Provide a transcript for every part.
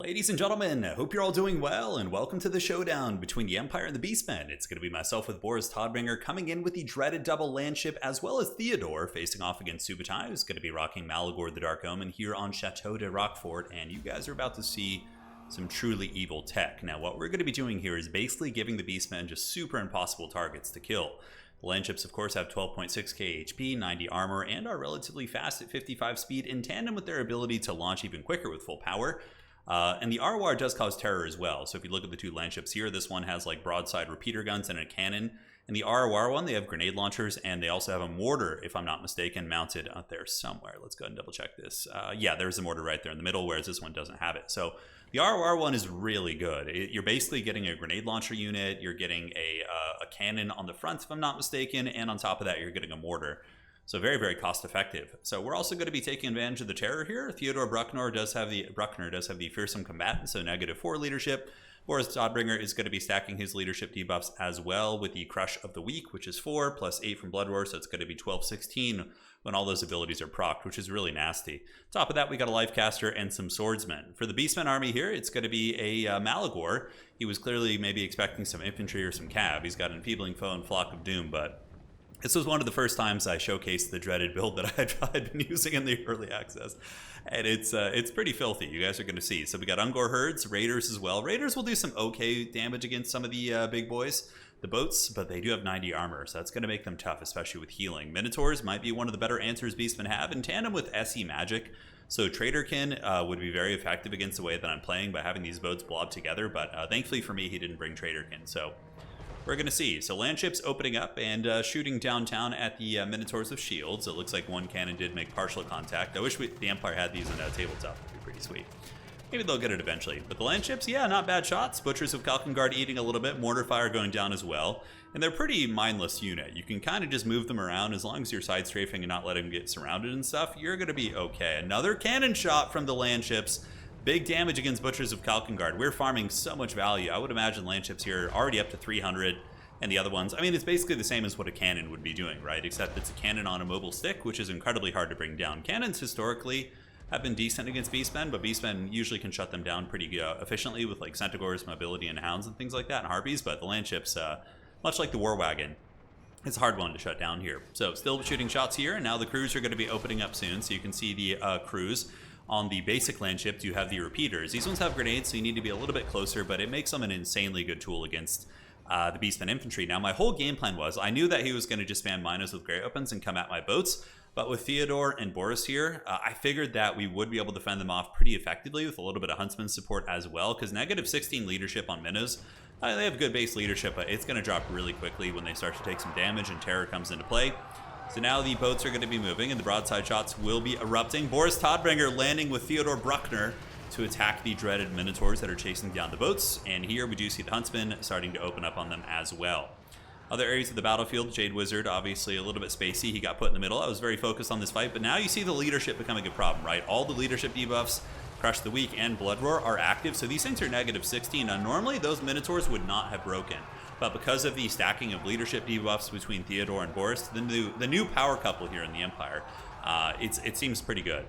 Ladies and gentlemen, I hope you're all doing well, and welcome to the showdown between the Empire and the Beastmen. It's going to be myself with Boris Todbringer coming in with the dreaded double Landship, as well as Theodore facing off against Subutai, who's going to be rocking Malagor the Dark Omen here on Chateau de Roquefort, and you guys are about to see some truly evil tech. Now, what we're going to be doing here is basically giving the Beastmen just super impossible targets to kill. The Landships, of course, have 12.6k HP, 90 armor, and are relatively fast at 55 speed in tandem with their ability to launch even quicker with full power. And the Arwar does cause terror as well. So if you look at the two Landships here, this one has like broadside repeater guns and a cannon. And the Arwar one, they have grenade launchers, and they also have a mortar, if I'm not mistaken, mounted out there somewhere. Let's go ahead and double check this. Yeah, there's a mortar right there in the middle, whereas this one doesn't have it. So the Arwar one is really good. You're basically getting a grenade launcher unit, you're getting a cannon on the front, if I'm not mistaken, and on top of that, you're getting a mortar. So very, very cost effective. So we're also going to be taking advantage of the terror here. Theodore Bruckner does have the fearsome combatant, so -4 leadership. Boris Todbringer is going to be stacking his leadership debuffs as well with the Crush of the Weak, which is 4 plus 8 from Blood Roar, so it's going to be 12-16 when all those abilities are procced, which is really nasty. Top of that, we got a Lifecaster and some Swordsmen. For the Beastmen army here, it's going to be a Malagor. He was clearly maybe expecting some infantry or some cav. He's got an Enfeebling Foe and Flock of Doom, but this was one of the first times I showcased the dreaded build that I'd been using in the early access, and it's pretty filthy. You guys are going to see. So we got Ungor Herds, Raiders as well. Raiders will do some okay damage against some of the big boys, the boats, but they do have 90 armor, so that's going to make them tough, especially with healing. Minotaurs might be one of the better answers Beastmen have in tandem with SE Magic. So Traderkin would be very effective against the way that I'm playing by having these boats blob together, but thankfully for me, he didn't bring Traderkin, so we're going to see. So Landships opening up and shooting downtown at the Minotaurs with shields. It looks like one cannon did make partial contact. I wish the Empire had these in a tabletop. That'd be pretty sweet. Maybe they'll get it eventually. But the Landships, yeah, not bad shots. Butchers of Kalkengard eating a little bit. Mortar fire going down as well. And they're pretty mindless unit. You can kind of just move them around as long as you're side strafing and not letting them get surrounded and stuff. You're going to be okay. Another cannon shot from the Landships. Big damage against Butchers of Kalkengard. We're farming so much value. I would imagine Landships here are already up to 300. And the other ones, I mean, it's basically the same as what a cannon would be doing, right? Except it's a cannon on a mobile stick, which is incredibly hard to bring down. Cannons historically have been decent against Beastmen, but Beastmen usually can shut them down pretty efficiently with like Centaurs, Mobility, and Hounds and things like that, and Harpies. But the Landships, much like the War Wagon, it's a hard one to shut down here. So still shooting shots here, and now the crews are going to be opening up soon. So you can see the crews. On the basic Landship, you have the repeaters. These ones have grenades, so you need to be a little bit closer, but it makes them an insanely good tool against the Beastmen infantry. Now, my whole game plan was, I knew that he was going to just spam Minos with great weapons and come at my boats, but with Theodore and Boris here, I figured that we would be able to fend them off pretty effectively with a little bit of Huntsman support as well, because -16 leadership on Minos, they have good base leadership, but it's going to drop really quickly when they start to take some damage and terror comes into play. So now the boats are going to be moving and the broadside shots will be erupting. Boris Todbringer landing with Theodore Bruckner to attack the dreaded Minotaurs that are chasing down the boats. And here we do see the Huntsman starting to open up on them as well. Other areas of the battlefield, Jade Wizard, obviously a little bit spacey. He got put in the middle. I was very focused on this fight, but now you see the leadership becoming a problem, right? All the leadership debuffs, Crush the Weak and Blood Roar, are active. So these things are -16. Now normally those Minotaurs would not have broken. But because of the stacking of leadership debuffs between Theodore and Boris, the new power couple here in the Empire, it seems pretty good.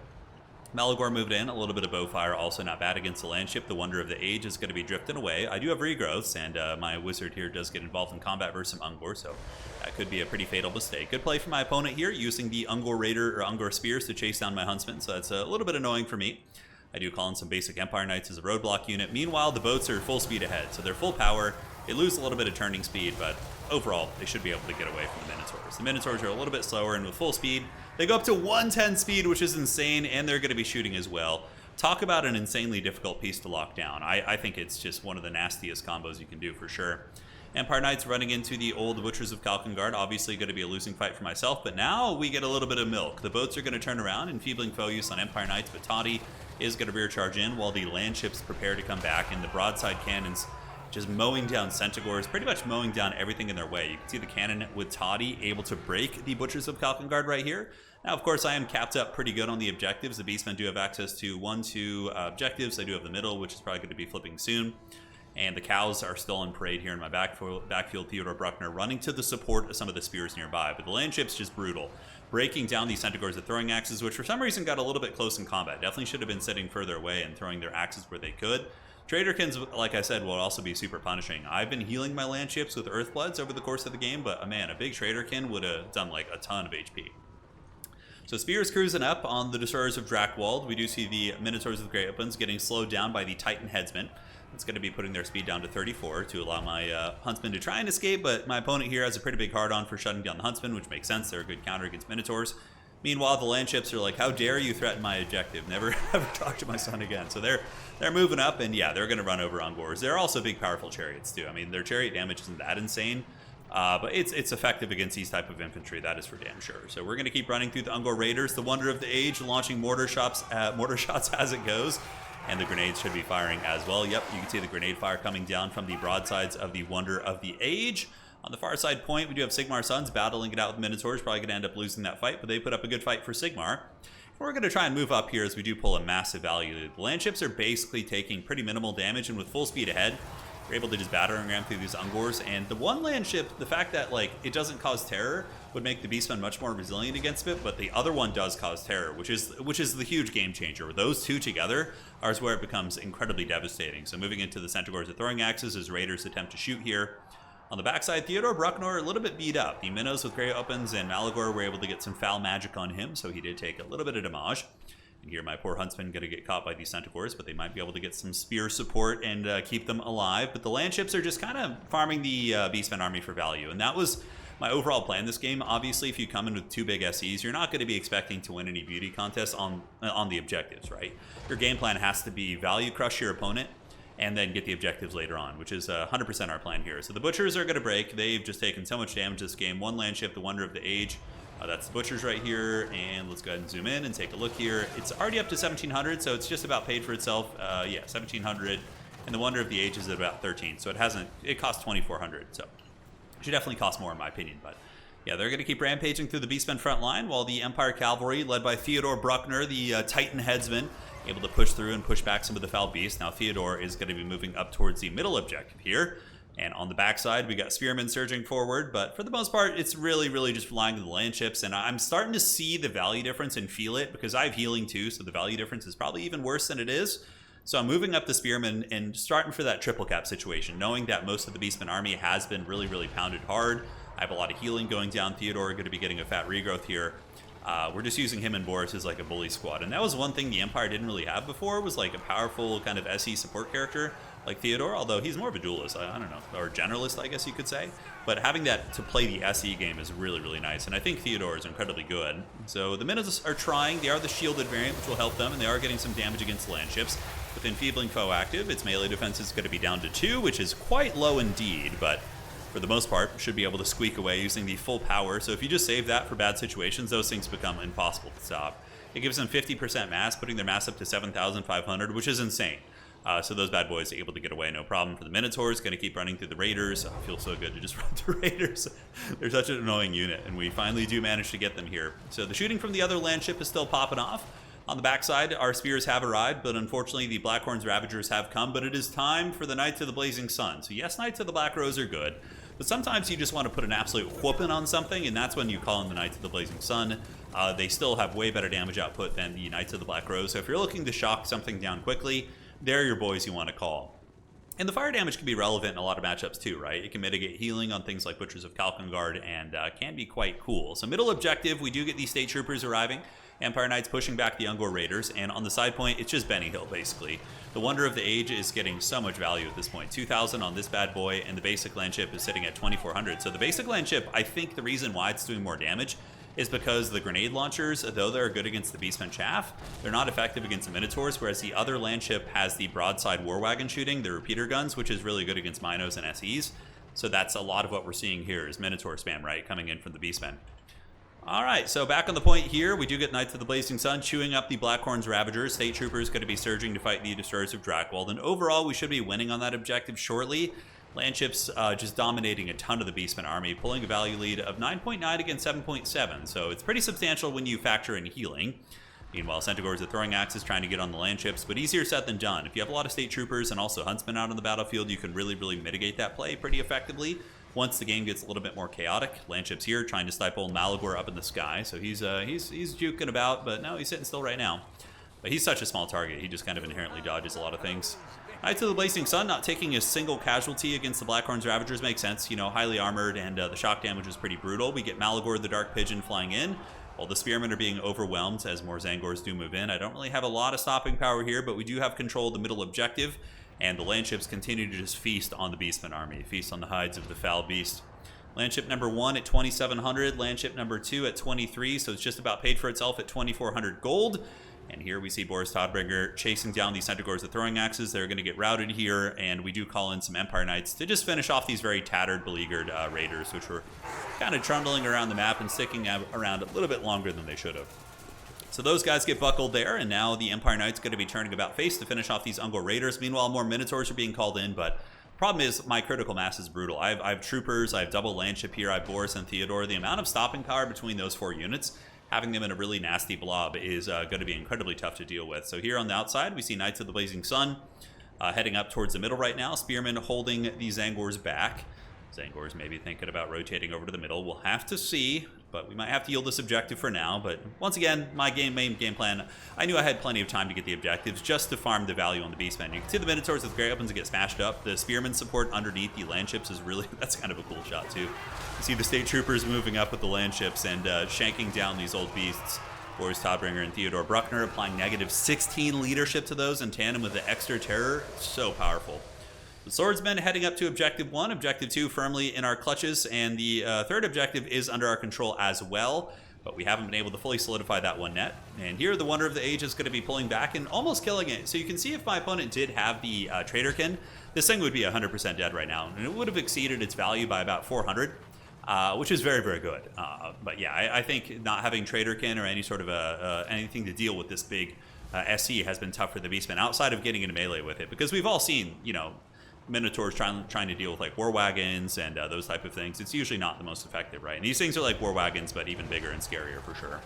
Malagor moved in, a little bit of bowfire, also not bad against the Landship. The Wonder of the Age is going to be drifting away. I do have regrowths, and my wizard here does get involved in combat versus some Ungor, so that could be a pretty fatal mistake. Good play from my opponent here, using the Ungor Raider or Ungor Spears to chase down my Huntsman, so that's a little bit annoying for me. I do call in some basic Empire Knights as a roadblock unit. Meanwhile, the boats are full speed ahead, so they're full power. They lose a little bit of turning speed, but overall, they should be able to get away from the Minotaurs. The Minotaurs are a little bit slower, and with full speed, they go up to 110 speed, which is insane, and they're going to be shooting as well. Talk about an insanely difficult piece to lock down. I think it's just one of the nastiest combos you can do for sure. Empire Knights running into the old Butchers of Kalkengard, obviously going to be a losing fight for myself, but now we get a little bit of milk. The boats are going to turn around, enfeebling foe use on Empire Knights, but Toddy is going to rear charge in while the Landships prepare to come back, and the broadside cannons just mowing down Centaurs, pretty much mowing down everything in their way. You can see the cannon with Toddy able to break the Butchers of Kalkengard right here. Now, of course, I am capped up pretty good on the objectives. The Beastmen do have access to 1, 2 objectives. I do have the middle, which is probably going to be flipping soon. And the cows are still in parade here in my backfield. Theodore Bruckner running to the support of some of the spears nearby. But the Landship's just brutal. Breaking down these Centaurs with throwing axes, which for some reason got a little bit close in combat. Definitely should have been sitting further away and throwing their axes where they could. Traderkins, like I said, will also be super punishing. I've been healing my Landships with Earthbloods over the course of the game, but man, a big Traderkin would have done like a ton of HP. So Spears cruising up on the Destroyers of Drakwold. We do see the Minotaurs with Great Weapons getting slowed down by the Titan Headsman. It's going to be putting their speed down to 34 to allow my Huntsman to try and escape, but my opponent here has a pretty big hard-on for shutting down the Huntsman, which makes sense. They're a good counter against Minotaurs. Meanwhile, the Landships are like, how dare you threaten my objective? Never ever talk to my son again. So they're moving up, and yeah, they're going to run over Ungors. They're also big, powerful chariots, too. I mean, their chariot damage isn't that insane, but it's effective against these type of infantry, that is for damn sure. So we're going to keep running through the Ungor Raiders, the Wonder of the Age, launching mortar shots as it goes. And the grenades should be firing as well. Yep, you can see the grenade fire coming down from the broadsides of the Wonder of the Age. On the far side point, we do have Sigmar's Sons battling it out with Minotaurs. Probably going to end up losing that fight, but they put up a good fight for Sigmar. We're going to try and move up here as we do pull a massive value. The Landships are basically taking pretty minimal damage, and with full speed ahead, we're able to just battering ram through these Ungors. And the one Landship, the fact that like it doesn't cause terror would make the Beastmen much more resilient against it, but the other one does cause terror, which is the huge game changer. Those two together are where it becomes incredibly devastating. So moving into the Centaurs with throwing axes as Raiders attempt to shoot here. On the backside, Theodore Bruckner a little bit beat up. The Minnows with Great Weapons and Malagor were able to get some foul magic on him, so he did take a little bit of damage. And here my poor Huntsman going to get caught by these Centaurs, but they might be able to get some spear support and keep them alive. But the Landships are just kind of farming the Beastmen army for value, and that was my overall plan this game. Obviously, if you come in with two big SEs, you're not going to be expecting to win any beauty contests on the objectives, right? Your game plan has to be value crush your opponent and then get the objectives later on, which is 100% our plan here. So the Butchers are going to break. They've just taken so much damage this game. One Landship, the Wonder of the Age. That's the Butchers right here, and let's go ahead and zoom in and take a look here. It's already up to 1,700, so it's just about paid for itself. Yeah, 1,700, and the Wonder of the Age is at about 13, so it costs 2,400, so it should definitely cost more in my opinion, but yeah, they're going to keep rampaging through the Beastmen front line, while the Empire Cavalry, led by Theodore Bruckner, the Titan Headsman, able to push through and push back some of the foul beasts. Now Theodore is going to be moving up towards the middle objective here. And on the backside, we got Spearmen surging forward, but for the most part, it's really just relying on the Landships, and I'm starting to see the value difference and feel it, because I have healing too, so the value difference is probably even worse than it is. So I'm moving up the Spearmen and starting for that triple cap situation, knowing that most of the Beastmen army has been really pounded hard. I have a lot of healing going down. Theodore going to be getting a fat regrowth here. We're just using him and Boris as like a bully squad, and that was one thing the Empire didn't really have before, was like a powerful kind of SE support character like Theodore, although he's more of a duelist, I don't know, or generalist, I guess you could say. But having that to play the SE game is really nice, and I think Theodore is incredibly good. So the Minnows are trying. They are the shielded variant, which will help them, and they are getting some damage against the Landships. With Enfeebling Foe active, its melee defense is going to be down to 2, which is quite low indeed, but for the most part, should be able to squeak away using the full power. So if you just save that for bad situations, those things become impossible to stop. It gives them 50% mass, putting their mass up to 7,500, which is insane. So those bad boys are able to get away, no problem. For the Minotaurs, going to keep running through the Raiders. Oh, it feels so good to just run through Raiders. They're such an annoying unit, and we finally do manage to get them here. So the shooting from the other Landship is still popping off. On the backside, our spears have arrived, but unfortunately the Blackhorn's Ravagers have come. But it is time for the Knights of the Blazing Sun. So yes, Knights of the Black Rose are good, but sometimes you just want to put an absolute whooping on something, and that's when you call in the Knights of the Blazing Sun. They still have way better damage output than the Knights of the Black Rose. So if you're looking to shock something down quickly, they're your boys you want to call. And the fire damage can be relevant in a lot of matchups too, right? It can mitigate healing on things like Butchers of Kalkengard, and can be quite cool. So middle objective, we do get these State Troopers arriving. Empire Knights pushing back the Ungor Raiders, and on the side point, it's just Benny Hill, basically. The Wonder of the Age is getting so much value at this point. 2,000 on this bad boy, and the basic Landship is sitting at 2,400. So the basic Landship, I think the reason why it's doing more damage is because the grenade launchers, though they're good against the Beastmen chaff, they're not effective against the Minotaurs, whereas the other Landship has the broadside war wagon shooting, the repeater guns, which is really good against Minos and SEs. So that's a lot of what we're seeing here is Minotaur spam, right, coming in from the Beastmen. Alright, so back on the point here, we do get Knights of the Blazing Sun chewing up the Blackhorn's Ravagers. State Troopers going to be surging to fight the Destroyers of Drakwold, and overall we should be winning on that objective shortly. Landships just dominating a ton of the Beastmen army, pulling a value lead of 9.9 against 7.7, so it's pretty substantial when you factor in healing. Meanwhile, Centaurs are throwing axes trying to get on the landships, but easier said than done. If you have a lot of state troopers and also huntsmen out on the battlefield, you can really mitigate that play pretty effectively. Once the game gets a little bit more chaotic, Landship's here trying to snipe old Malagor up in the sky, so he's juking about, but no, he's sitting still right now. But he's such a small target, he just kind of inherently dodges a lot of things. Knights of the Blazing Sun not taking a single casualty against the Blackhorn's Ravagers makes sense. You know, highly armored, and the shock damage is pretty brutal. We get Malagor the Dark Pigeon flying in, while the Spearmen are being overwhelmed as more Zangors do move in. I don't really have a lot of stopping power here, but we do have control of the middle objective, and the Landships continue to just feast on the Beastmen army, feast on the hides of the foul beast. Landship number 1 at 2,700, Landship number 2 at 23, so it's just about paid for itself at 2,400 gold. And here we see Boris Todbringer chasing down these Centaurs with throwing axes. They're going to get routed here, and we do call in some Empire Knights to just finish off these very tattered, beleaguered raiders, which were kind of trundling around the map and sticking around a little bit longer than they should have. So those guys get buckled there, and now the Empire Knight's going to be turning about face to finish off these Ungol raiders. Meanwhile, more Minotaurs are being called in, but the problem is my critical mass is brutal. I have troopers, I have double Landship here, I have Boris and Theodore. The amount of stopping power between those 4 units, having them in a really nasty blob, is going to be incredibly tough to deal with. So here on the outside, we see Knights of the Blazing Sun heading up towards the middle right now. Spearmen holding the Zangors back. Zangors maybe thinking about rotating over to the middle. We'll have to see, but we might have to yield this objective for now. But once again, my main game plan, I knew I had plenty of time to get the objectives just to farm the value on the Beastmen. You can see the Minotaurs with great weapons get smashed up. The Spearmen support underneath the Landships is really, that's kind of a cool shot too. You see the State Troopers moving up with the Landships and shanking down these old beasts. Boris Todbringer and Theodore Bruckner applying -16 leadership to those in tandem with the extra terror. So powerful. The Swordsmen heading up to Objective 1, Objective 2 firmly in our clutches, and the third objective is under our control as well, but we haven't been able to fully solidify that one net. And here the Wonder of the Age is going to be pulling back and almost killing it. So you can see if my opponent did have the Traderkin, this thing would be 100% dead right now, and it would have exceeded its value by about 400. Which is very good. But yeah, I think not having Traderkin or any sort of anything to deal with this big SC has been tough for the Beastmen outside of getting into melee with it, because we've all seen, you know, Minotaurs trying to deal with like war wagons and those type of things. It's usually not the most effective, right? And these things are like war wagons, but even bigger and scarier for sure.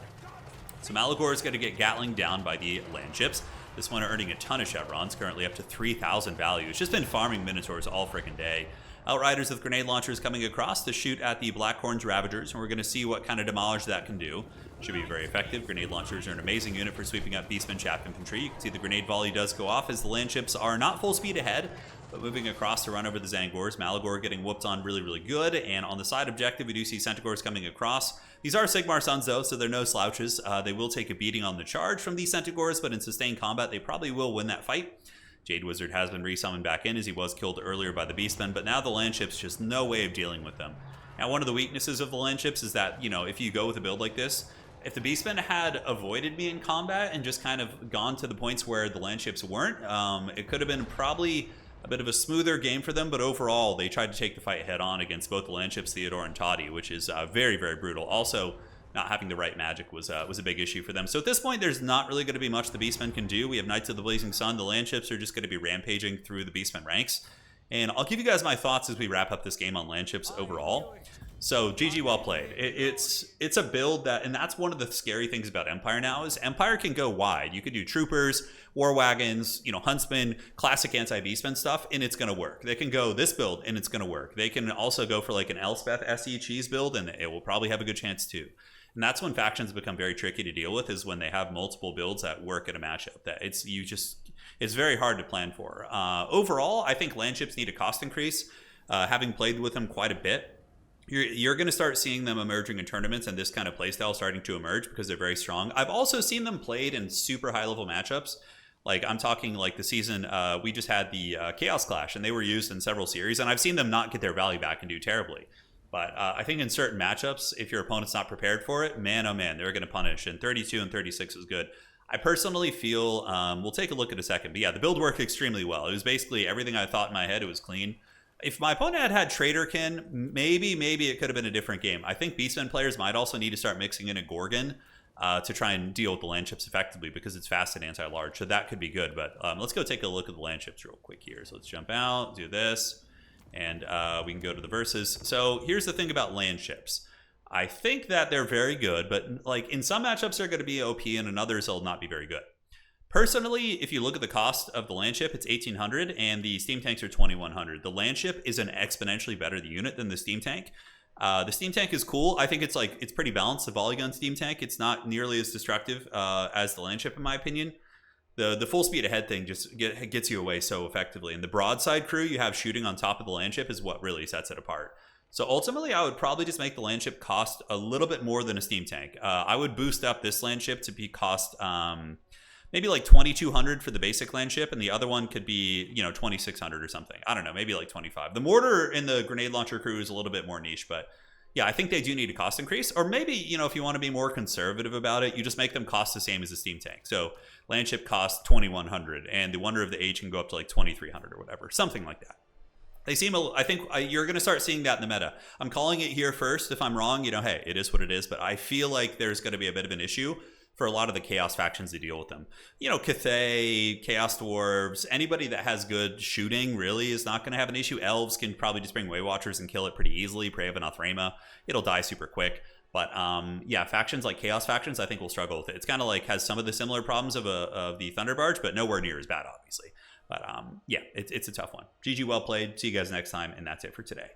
So Malagor is going to get Gatling down by the Landships. This one earning a ton of chevrons, currently up to 3,000 value. It's just been farming Minotaurs all freaking day. Outriders with grenade launchers coming across to shoot at the Blackhorn's Ravagers, and we're going to see what kind of damage that can do. Should be very effective. Grenade launchers are an amazing unit for sweeping up Beastmen chaff infantry. You can see the grenade volley does go off as the Landships are not full speed ahead, but moving across to run over the Zangors. Malagor getting whooped on really good, and on the side objective we do see Centaurs coming across. These are Sigmar Sons though, so they're no slouches. They will take a beating on the charge from these Centaurs, but in sustained combat they probably will win that fight. Jade Wizard has been resummoned back in as he was killed earlier by the Beastmen, but now the Landships just no way of dealing with them. Now one of the weaknesses of the Landships is that, you know, if you go with a build like this, if the Beastmen had avoided me in combat and just kind of gone to the points where the Landships weren't, it could have been probably a bit of a smoother game for them, but overall they tried to take the fight head on against both the Landships, Theodore and Toddy, which is very brutal. Also, not having the right magic was a big issue for them. So at this point, there's not really going to be much the Beastmen can do. We have Knights of the Blazing Sun. The Landships are just going to be rampaging through the Beastmen ranks. And I'll give you guys my thoughts as we wrap up this game on Landships overall. So GG, well played. It's a build that, and that's one of the scary things about Empire now, is Empire can go wide. You could do troopers, war wagons, you know, huntsmen, classic anti-Beastmen stuff, and it's going to work. They can go this build, and it's going to work. They can also go for like an Elspeth SE cheese build, and it will probably have a good chance too. And that's when factions become very tricky to deal with, is when they have multiple builds that work in a matchup. That it's very hard to plan for. Overall, I think Landships need a cost increase. Having played with them quite a bit, you're going to start seeing them emerging in tournaments and this kind of playstyle starting to emerge because they're very strong. I've also seen them played in super high level matchups. Like I'm talking like the season we just had the Chaos Clash, and they were used in several series, and I've seen them not get their value back and do terribly. But I think in certain matchups, if your opponent's not prepared for it, man, oh man, they're going to punish. And 32 and 36 is good. I personally feel, we'll take a look in a second. But yeah, the build worked extremely well. It was basically everything I thought in my head. It was clean. If my opponent had Traderkin, maybe it could have been a different game. I think Beastmen players might also need to start mixing in a Gorgon to try and deal with the Landships effectively, because it's fast and anti-large. So that could be good. But let's go take a look at the Landships real quick here. So let's jump out, do this. And we can go to the verses. So here's the thing about Landships. I think that they're very good, but like in some matchups they're going to be OP and in others they'll not be very good. Personally, if you look at the cost of the Landship, it's 1,800 and the Steam Tanks are 2,100. The Landship is an exponentially better unit than the Steam Tank. The Steam Tank is cool. I think it's pretty balanced. The volley gun Steam Tank, it's not nearly as destructive as the Landship in my opinion. The full speed ahead thing just gets you away so effectively. And the broadside crew you have shooting on top of the Landship is what really sets it apart. So ultimately, I would probably just make the Landship cost a little bit more than a Steam Tank. I would boost up this Landship to be cost maybe like 2,200 for the basic Landship, and the other one could be 2,600 or something. I don't know, maybe like 25. The mortar in the grenade launcher crew is a little bit more niche, but yeah, I think they do need a cost increase. Or maybe if you want to be more conservative about it, you just make them cost the same as the Steam Tank. So Landship costs 2,100, and the Wonder of the Age can go up to like 2,300 or whatever, something like that. They seem, I think you're going to start seeing that in the meta. I'm calling it here first. If I'm wrong, hey, it is what it is. But I feel like there's going to be a bit of an issue for a lot of the Chaos factions to deal with them. Cathay, Chaos Dwarves, anybody that has good shooting really is not going to have an issue. Elves can probably just bring Way Watchers and kill it pretty easily. Praev and Athrema, it'll die super quick. But yeah, factions like Chaos factions, I think will struggle with it. It's kind of like has some of the similar problems of the Thunder Barge, but nowhere near as bad, obviously. But yeah, it's a tough one. GG, well played. See you guys next time, and that's it for today.